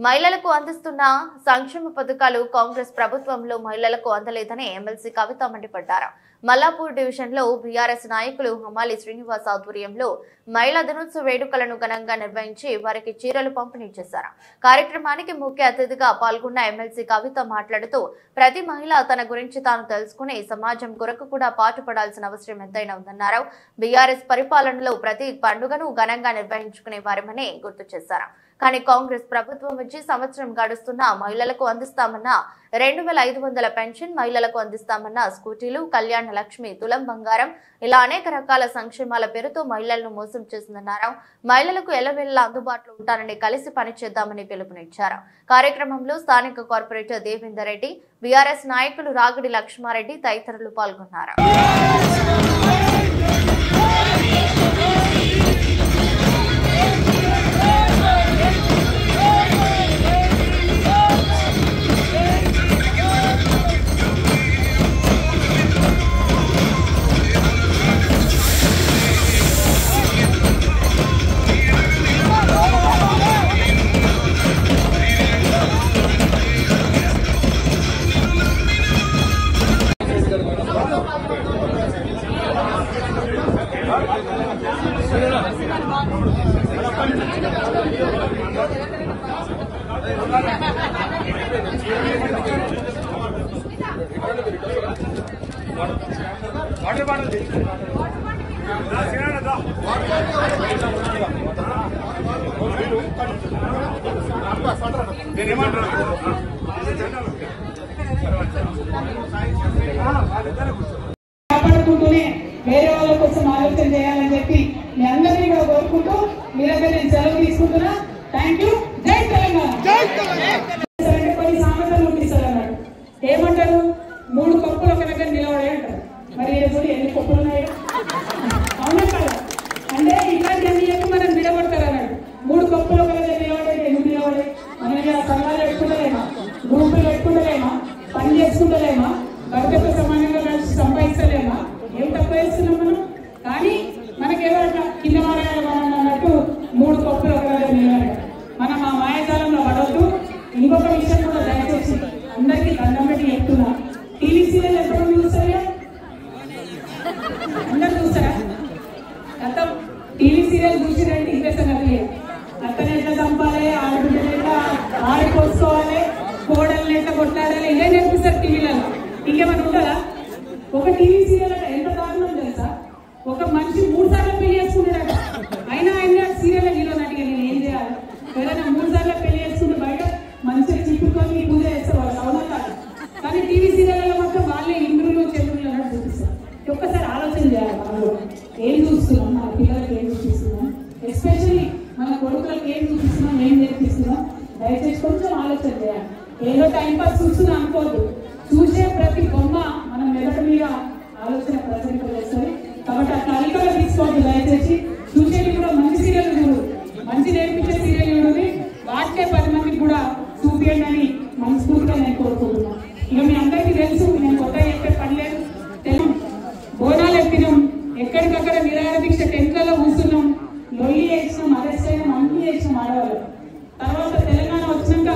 మహిళలకు అందిస్తున్న సంక్షేమ పథకాలు కాంగ్రెస్ ప్రభుత్వంలో మహిళలకు అందలేదని ఎమ్మెల్సీ కవిత మండిపడ్డారు. మల్లాపూర్ డివిజన్ లో బీఆర్ఎస్ నాయకులు హమాలి శ్రీనివాస్ ఆధ్వర్యంలో మహిళా దినోత్సవ వేడుకలను ఘనంగా నిర్వహించి వారికి చీరలు పంపిణీ చేశారు. కార్యక్రమానికి ముఖ్య అతిథిగా పాల్గొన్న ఎమ్మెల్సీ కవిత మాట్లాడుతూ ప్రతి మహిళ తన గురించి తాను తెలుసుకుని సమాజం కొరకు కూడా పాటుపడాల్సిన అవసరం ఎంతైనా ఉందన్నారు. బీఆర్ఎస్ పరిపాలనలో ప్రతి పండుగను ఘనంగా నిర్వహించుకునే వారమని గుర్తు చేశారు. కానీ కాంగ్రెస్ ప్రభుత్వం వచ్చి సంవత్సరం గడుస్తున్న మహిళలకు అందిస్తామన్న 2500 పెన్షన్, మహిళలకు అందిస్తామన్న స్కూటీలు, కళ్యాణ లక్ష్మి, తులం బంగారం ఇలా అనేక రకాల సంక్షేమాల పేరుతో మహిళలను మోసం చేసిందన్నారు. మహిళలకు ఎల్లవేళలా అందుబాటులో ఉంటానని కలిసి పనిచేద్దామని పిలుపునిచ్చారు. కార్యక్రమంలో స్థానిక కార్పొరేటర్ దేవేందర్ రెడ్డి, బీఆర్ఎస్ నాయకులు రాగిడి లక్ష్మారెడ్డి తదితరులు పాల్గొన్నారు. కాపాడుకుంటూనే వేరే వాళ్ళ కోసం ఆలోచన చేయాలని చెప్పి మీ అందరినీ కూడా కోరుకుంటూ మీ దగ్గర నేను సెలవు తీసుకుంటున్నా. Thank you. జై తెలంగాణ. కొన్ని సామెతలు ఉండిస్తారు అన్నాడు. ఏమంటారు? 3 కప్పులు ఒక దగ్గర నిలబడే అంటారు. మరి కూడా ఎన్ని కప్పులు ఉన్నాయి? అవునా కదా? అంటే ఇట్లాంటివన్నీ చెప్పి మనం విడగొడతారు అన్నాడు. 3 కప్పులు ఒక దగ్గర నిలబడే ఎందుకు నిలబడే? మనం సంఘాలు పెట్టుకుంటలేమా, గ్రూపులు పెట్టుకుంటలేమా, పని చేసుకుంటలేమా, భర్తతో సమానంగా కలిసి సంపాదిస్తలేమా? ఏం తక్కువ చేస్తున్నాం మనం? కానీ మనకేదో కింద అన్నట్టు 3 కప్పులు ఒక దగ్గర నిలబడే మనం ఆ మాయాజాలంలో పడవద్దు. ఇంకొక విషయం కూడా దయచేసి అందరికీ దండం పెట్టి చెప్తున్నా. టీవీ సీరియల్ ఎప్పుడు చూస్తారా? అందరు చూస్తారా? అర్థం టీవీ సీరియల్ చూసిరంటే ఇంకే సంగతి. అత్తని ఎట్లా చంపాలి, ఆడబిడ్డలు ఎట్లా ఆడిపోసుకోవాలి, కోడల్ని ఎట్లా కొట్లాడాలి, ఇదే నేర్పిస్తారు టీవీలలో. ఇంకేమైనా ఉంటుందా? ఒక టీవీ సీరియల్ అంటే ఎంత దారుణం తెలుసా? ఒక మనిషి 3 సార్లు పెళ్లి చేసుకుంటాడట. అయినా ఆయన సీరియల్ హీరోనట్టుగా నేను ఏం చేయాలి? ఎవరైనా 3 సార్లు పెళ్లి చేసుకుంటే బయట మంచిగా చిప్పుకొని పూజ చేస్తారు వాళ్ళు. అవునా కాదు? కానీ టీవీ సీరియల్లో మాత్రం వాళ్ళే ఇంద్రులు చంద్రులు అన్నట్టు చూపిస్తారు. ఒక్కసారి ఆలోచన చేయాలి. మనం ఏం చూస్తున్నాం, మన పిల్లలకి ఏం చూపిస్తున్నాం, ఎస్పెషల్లీ మన కొడుకులకు ఏం చూపిస్తున్నాం, ఏం నేర్పిస్తున్నాం, దయచేసి కొంచెం ఆలోచన చేయాలి. ఏదో టైంపాస్ చూస్తున్నా అనుకోవద్దు. చూసే ప్రతి బొమ్మ మనం మెదడు మీద ఆలోచన ప్రసరింపజేస్తుంది. కాబట్టి అట్లా అలికలు తీసుకోవద్దు. దయచేసి చూసేది కూడా మంచి సీరియల్ చూడు, మంచి నేర్పించే సీరియల్ చూడండి. వాటికే 10 మందికి కూడా చూపించండి అని మనస్ఫూర్తిగా నేను కోరుకుంటున్నాను. ఇక మీ అందరికీ తెలుసు, నేను కొత్తగా చెప్పే పని లేదు. బోనాలు ఎత్తినాం, ఎక్కడికక్కడ నిరాహార దీక్ష టెంట్లలో కూర్చున్నాం, లొల్లి చేసినాం, అరెస్ట్ అయినాం, అన్ని చేసినాం ఆడవాళ్ళు. తర్వాత తెలంగాణ వచ్చినాక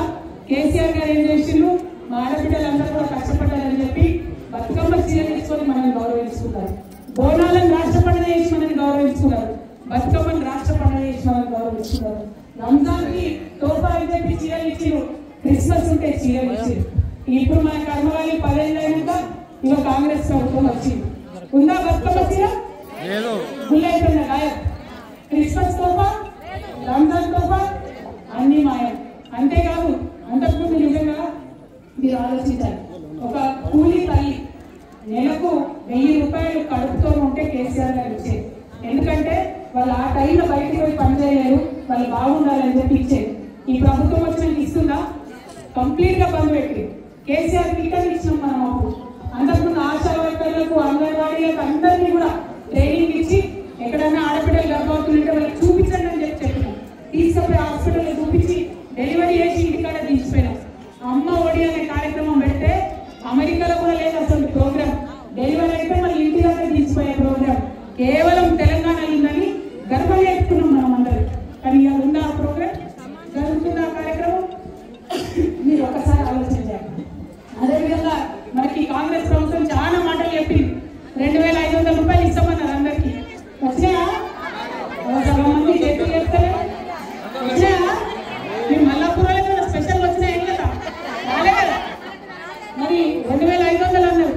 కేసీఆర్ గారు ఏం చేసిండ్రు? మా ఆడబిడ్డలందరూ కూడా కష్టపడ్డారని చెప్పి బతుకమ్మ చీర తీసుకొని మనం గౌరవించుకున్నారు. బోనాలను రాష్ట్ర పండుగ చేసి మనల్ని గౌరవించుకున్నారు. బతుకమ్మని రాష్ట్ర పండుగ చేసి మనల్ని గౌరవించుకున్నారు. రంజాన్ కి తోఫా అని చెప్పి చీరలు ఇచ్చిండ్రు, క్రిస్మస్ ఉంటే చీరలు ఇచ్చిండ్రు. ఇప్పుడు మన కర్మగాలి 10 ఏళ్ళు అయినాక ఇక కాంగ్రెస్ ప్రభుత్వం వచ్చింది. ఉందా బతుకమ్మ చీర? గుళ్ళైపోయిన గాయం. క్రిస్మస్ తోఫా, రంజాన్ తోఫా అన్ని మాయం. అంతేకాదు, అంతకుముందు నిజంగా మీరు ఆలోచించాలి. ఒక కూలీ తల్లి నెలకు 1000 రూపాయలు కడుపుతో ఉంటే కేసీఆర్ గారు ఇచ్చేది. ఎందుకంటే వాళ్ళు ఆ టైంలో బయటకు పోయి పని చేయలేరు, వాళ్ళు బాగుండాలని చెప్పి ఇచ్చేది. ఈ ప్రభుత్వం వచ్చిన ఇస్తుందా? కంప్లీట్ గా బంద్ పెట్టి కేసీఆర్ కిట్ ఇచ్చినాం మనం. అప్పుడు అంతకుముందు ఆశా వర్కర్లకు, అంగన్వాడీలకు అందరినీ కూడా ట్రైనింగ్ ఇచ్చి ఎక్కడైనా ఆడపిల్లలు గర్భవతులుంటే వాళ్ళకి చూపించండి అని చెప్పి చెప్పినాం. తీసుకుపోయి హాస్పిటల్ చూపించి డెలివరీ చేసి ఇంటికాడ దించిపోయినాం. అమ్మ ఒడి అనే కార్యక్రమం పెడితే అమెరికాలో కూడా లేదు అసలు ప్రోగ్రామ్. డెలివరీ అయితే మళ్ళీ ఇంటి దగ్గర దించిపోయే ప్రోగ్రామ్ కేవలం తెలంగాణలో ఉందని గర్వం చెప్తున్నాం మనం అందరం. కానీ ఇక ఉందా ఆ ప్రోగ్రామ్? జరుగుతుందా ఆ కార్యక్రమం? మనకి కాంగ్రెస్ ప్రభుత్వం చాలా మాటలు చెప్పింది. 2500 రూపాయలు ఇస్తామన్నారు అందరికి. వచ్చినా సగం మంది చేతులు చెప్తారు. వచ్చినా మీ మల్లాపూర్లో కదా స్పెషల్ వచ్చినాయి కదా, రాలే కదా. మరి 2500 అన్నారు.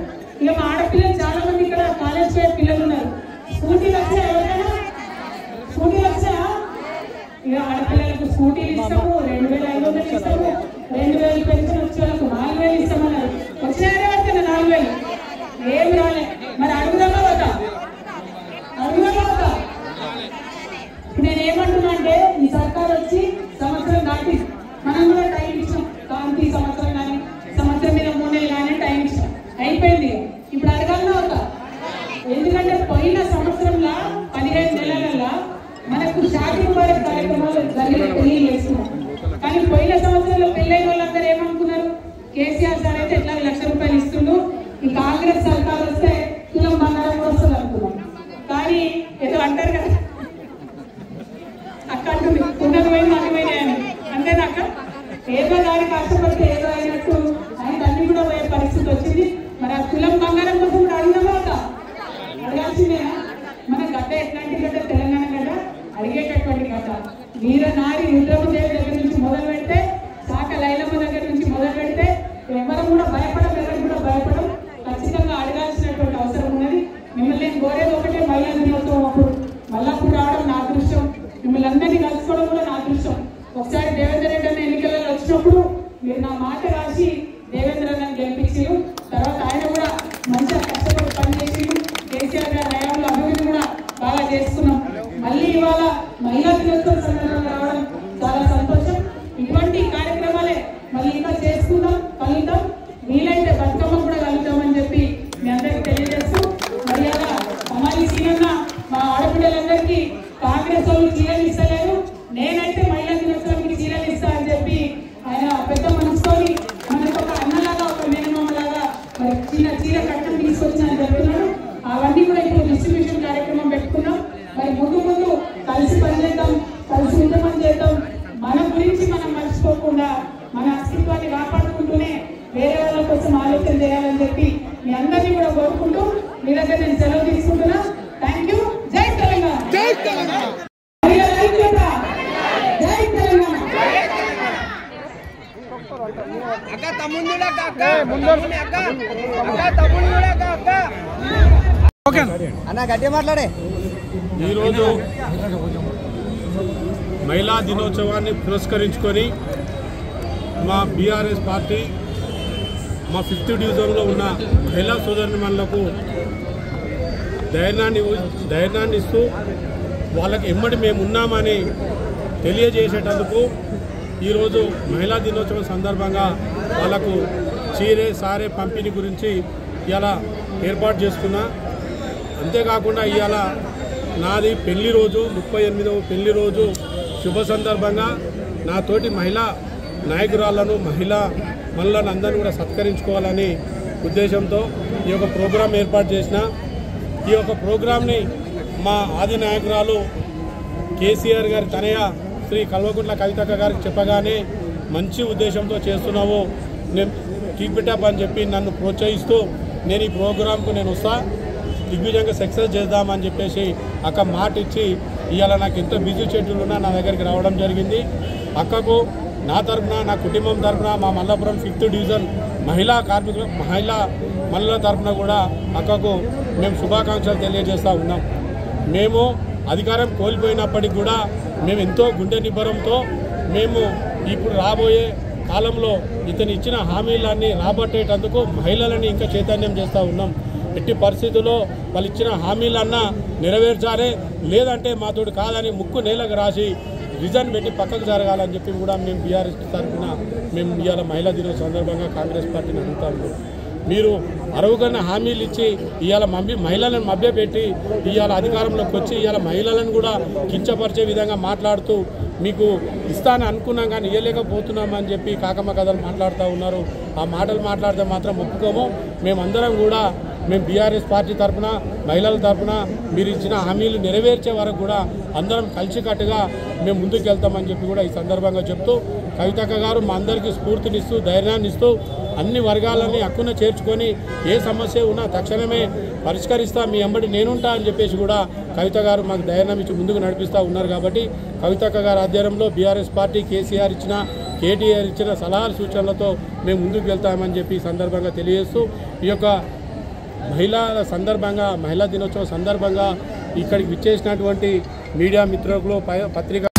ఇక మా ఆడపిల్లలు చాలా మంది ఇక్కడ కాలేజ్ పోయే పిల్లలు ఉన్నారు. స్కూటీలు వచ్చా ఎవరికైనా? స్కూటీలు వచ్చా? ఇక ఆడపిల్లలకు స్కూటీలు ఇస్తాము, 2500 ఇస్తాము, 2000 పెన్షన్ వచ్చే వాళ్ళకు 4000 ఇస్తామన్నారు. వచ్చినాయనే వస్తాను 4000 ఏం రాలే. మరి అడుగుదామా వద్దా? అడుగుదామా వద్దా? నేను ఏమంటున్నా అంటే ఈ సర్కార్ వచ్చి సంవత్సరం దాటి మనం కూడా టైం ఇచ్చాం. కాంతి సంవత్సరం కానీ సంవత్సరం మీద 3 నెలలు కానీ టైం ఇచ్చాం. అయిపోయింది. ఇప్పుడు అడగాలన్నా వద్దా? ఎందుకంటే పోయిన సంవత్సరంలో 15 నెలలలో మనకు షాదీ ముబారక్ కార్యక్రమాలు పెళ్లి చేస్తున్నాం. కానీ పోయిన సంవత్సరంలో పెళ్ళైన వాళ్ళందరూ ఏమనుకున్నారు? కేసీఆర్ సార్ అయితే ఎట్లా 1,00,000 రూపాయలు ఇస్తుండు, ఈ కాంగ్రెస్ సర్కార్ వస్తే తులం బంగారం కూడా వస్తుంది అనుకున్నాం. కానీ ఏదో అంటారు కదా, అక్క అంటుంది ఉన్నది పోయింది అది పోయినాయని. అంతేనాక ఏదో దానికి కష్టపడితే ఏదో అయినట్టు ఆయన అన్ని కూడా పోయే పరిస్థితి వచ్చింది. మరి ఆ తులం బంగారం కోసం కూడా అడిగినామా? అడగాల్సిందేనా? మన గడ్డ ఎట్లాంటి గడ్డ? తెలంగాణ గడ్డ అడిగేటటువంటి గడ్డ. వీర నారి రుద్రమదేవి దగ్గర నుంచి మొదలు పెడితే, సాక లైలమ్మ దగ్గర నుంచి మొదలు పెడితే ఎవరు కూడా భయపడం, ఎవరికి కూడా భయపడం. ఖచ్చితంగా అడగాల్సినటువంటి అవసరం ఉన్నది. మిమ్మల్ని నేను కోరేది ఒకటే, మహిళా దినోత్సవం అప్పుడు మల్లాపూర్ రావడం నా అదృష్టం, మిమ్మల్ని అందరినీ కలుసుకోవడం కూడా నా అదృష్టం. ఒకసారి దేవేంద్ర రెడ్డి అన్న ఎన్నికలలో వచ్చినప్పుడు మీరు నా మాట రాసి దేవేంద్ర అన్నని గెలిపించారు. తర్వాత ఆయన కూడా మంచిగా కష్టపడి పనిచేసిండు. కేసీఆర్ గారి హయాంలో అభివృద్ధి కూడా బాగా చేసుకున్నాం. మళ్ళీ ఇవాళ మహిళా దినోత్సవం సందర్భంగా రావడం చాలా సంతోషం. ఇటువంటి కార్యక్రమాలే మళ్ళీ ఇంకా చేసుకుందాం, కలుగుతాం, వీలైతే బతుకమ్మ కూడా కలుగుతామని చెప్పి మీ అందరికి తెలియజేస్తూ, మర్యాద సమాజీ సీనన్న మా ఆడపిల్లలందరికీ కాంగ్రెస్ వాళ్ళు చీరలు ఇస్తలేరు, నేనైతే మహిళా దినోత్సవానికి చీరలు ఇస్తా అని చెప్పి ఆయన పెద్ద మనసుకొని మనకు ఒక అన్నలాగా, ఒక మేనమామలాగా మరి చిన్న చీర కట్టడం తీసుకొచ్చానని చెప్తున్నాడు. అవన్నీ కూడా ఇప్పుడు డిస్ట్రిబ్యూషన్ కార్యక్రమం పెట్టుకున్నాం. మరి ముందు ముందు కలిసి పనిచేద్దాం, కలిసి ఉద్యమం చేద్దాం. మన గురించి మనం మర్చిపోకుండా మన అస్తిత్వాన్ని కాపాడుకుంటూనే వేరే వాళ్ళ కోసం ఆలోచన చేయాలని చెప్పి మీ అందరినీ కూడా కోరుకుంటూ మీ దగ్గర నేను సెలవు తీసుకుంటున్నా. Thank you. జై తెలంగాణ. జై తెలంగాణ. జై తెలంగాణ. అక్క తమ్ముడు అక్క అన్న గట్టి మాట్లాడే. ఈరోజు మహిళా దినోత్సవాన్ని పురస్కరించుకొని మా బీఆర్ఎస్ పార్టీ మా 5th డివిజన్లో ఉన్న మహిళా సోదరిమణులకు ధైర్యాన్ని ఇస్తూ వాళ్ళకి ఎమ్మటి మేము ఉన్నామని తెలియజేసేటందుకు ఈరోజు మహిళా దినోత్సవం సందర్భంగా వాళ్ళకు చీరే సారే పంపిణీ గురించి ఇలా ఏర్పాటు చేసుకున్నా. అంతేకాకుండా ఇవాళ నాది పెళ్లి రోజు, 38వ పెళ్లి రోజు శుభ సందర్భంగా నాతోటి మహిళా నాయకురాళ్లను, మహిళా మనులను అందరినీ కూడా సత్కరించుకోవాలని ఉద్దేశంతో ఈ యొక్క ప్రోగ్రాం ఏర్పాటు చేసిన. ఈ యొక్క ప్రోగ్రాంని మా ఆది నాయకురాలు కేసీఆర్ గారి తనయ శ్రీ కల్వకుంట్ల కవితక్క గారికి చెప్పగానే మంచి ఉద్దేశంతో చేస్తున్నావు, నేను కీప్ ఇట్ అప్ అని చెప్పి నన్ను ప్రోత్సహిస్తూ నేను ఈ ప్రోగ్రాంకు నేను వస్తా, దిగ్విజయంగా సక్సెస్ చేద్దామని చెప్పేసి అక్క మాట ఇచ్చి ఇవాళ నాకు ఎంతో బిజీ షెడ్యూల్ ఉన్నా నా దగ్గరికి రావడం జరిగింది. అక్కకు నా తరఫున, నా కుటుంబం తరఫున, మా మల్లాపురం 5th డివిజన్ మహిళా మనుల తరఫున కూడా అక్కకు మేము శుభాకాంక్షలు తెలియజేస్తూ ఉన్నాం. మేము అధికారం కోల్పోయినప్పటికీ కూడా మేము ఎంతో గుండె నిబ్బరంతో మేము ఇప్పుడు రాబోయే కాలంలో ఇతను ఇచ్చిన హామీలన్నీ రాబట్టేటందుకు మహిళలని ఇంకా చైతన్యం చేస్తూ ఉన్నాం. ఎట్టి పరిస్థితుల్లో వాళ్ళు ఇచ్చిన హామీలన్నా నెరవేర్చాలి, లేదంటే మాతోడు కాదని ముక్కు నేలకు రాసి రిజైన్ పెట్టి పక్కకు జరగాలని చెప్పి కూడా మేము బీఆర్ఎస్ తరఫున మేము ఇవాళ మహిళా దినోత్సవం సందర్భంగా కాంగ్రెస్ పార్టీని అడుగుతాము. మీరు అరవగన్న హామీలు ఇచ్చి ఇవాళ మహిళలను మభ్యపెట్టి ఇవాళ అధికారంలోకి వచ్చి ఇవాళ మహిళలను కూడా కించపరిచే విధంగా మాట్లాడుతూ మీకు ఇస్తానని అనుకున్నాం కానీ ఇవ్వలేకపోతున్నామని చెప్పి కాకమ్మ కథలు మాట్లాడుతూ ఉన్నారు. ఆ మాటలు మాట్లాడితే మాత్రం ఒప్పుకోము. మేమందరం కూడా మేము బీఆర్ఎస్ పార్టీ తరఫున, మహిళల తరఫున మీరు ఇచ్చిన హామీలు నెరవేర్చే వరకు కూడా అందరం కలిసికట్టుగా మేము ముందుకు వెళ్తామని చెప్పి కూడా ఈ సందర్భంగా చెప్తూ కవితక్క గారు మా అందరికీ స్ఫూర్తినిస్తూ ధైర్యాన్ని ఇస్తూ అన్ని వర్గాలని హక్కున చేర్చుకొని ఏ సమస్య ఉన్నా తక్షణమే పరిష్కరిస్తా, మీ ఎంబడి నేనుంటా అని చెప్పేసి కూడా కవిత గారు మాకు ధైర్యం ఇచ్చి ముందుకు నడిపిస్తూ ఉన్నారు. కాబట్టి కవితక్క గారి ఆధ్వర్యంలో బీఆర్ఎస్ పార్టీ కేసీఆర్ ఇచ్చిన కేటీఆర్ ఇచ్చిన సలహాల సూచనలతో మేము ముందుకు వెళ్తామని చెప్పి ఈ సందర్భంగా తెలియజేస్తూ ఈ యొక్క మహిళా దినోత్సవం సందర్భంగా ఇక్కడికి విచ్చేసినటువంటి మీడియా మిత్రులకు పత్రికా